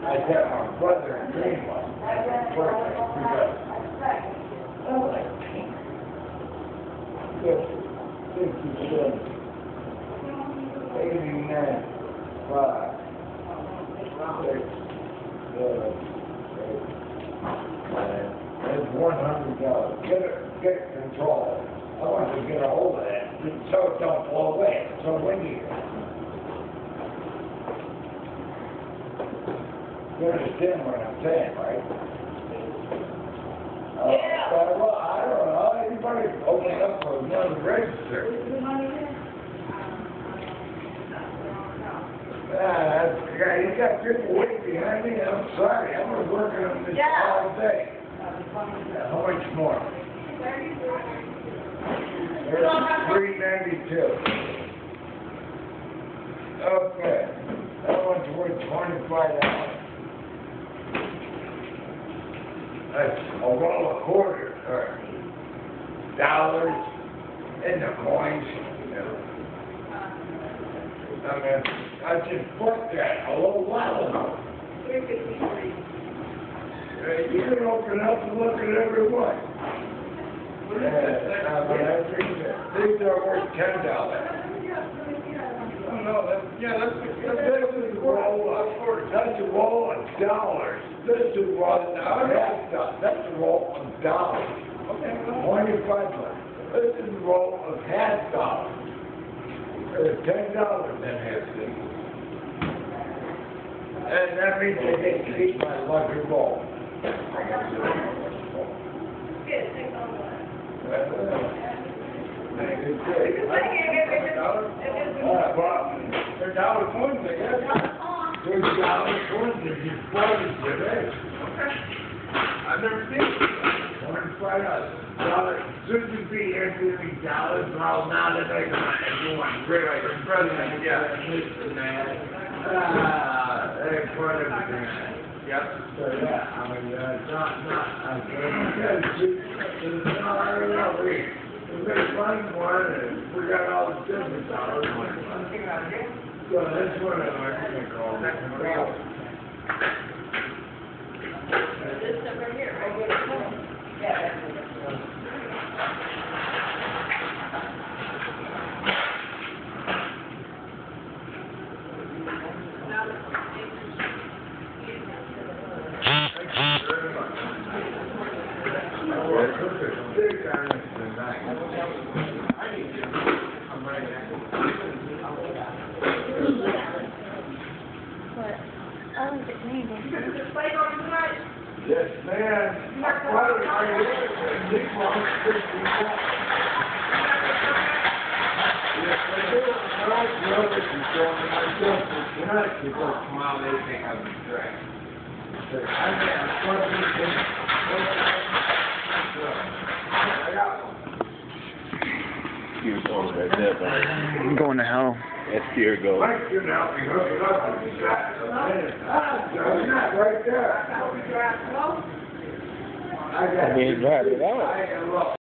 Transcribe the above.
I got my brother in Greenwood. Perfect. Because 57, 89, 5, 6, 7, 8, 9. That's $100. Get control. I want to get a hold of that so it don't blow away. It's so windy. You understand what I'm saying, right? Yeah. Well, I don't know. Everybody open up for another register. You got people waiting behind me. I'm sorry. I was working on this all day. How much more? $3.92. Okay. That one's worth $25. That's a roll of quarters, or dollars, and the coins. I mean, I just bought that a little while ago. You can open up and look at every one. These are worth $10. Oh, no, that's a roll of dollars. This is a roll of dollars. That's a roll of dollars. Okay. 25. This is a roll of half dollars. There's $10 in half thing. And that means I get to keep my lucky roll. They're dollar coins, I guess. They're dollar coins, they're just $40 today. Okay. I've never seen it. $25. Susan B. Anthony dollars, well, now that I got everyone great, like the president, yeah, Mr. Man. They're part of everything. Yep. So, yeah, I mean, it's not, I don't know, we made fun one, and we got all the different dollars. So that's what I'm going to call it. This over here, right? Yeah. Yes, ma'am. I'm probably right here. Yes, I do. I love it. You show me myself. Tonight, people come out, they think I'm a drag. I got one. You're going right there, buddy. I'm going to hell. That's here goes. Mike can help me hook it up with the shot. It's not right there. I got I mean, right it out.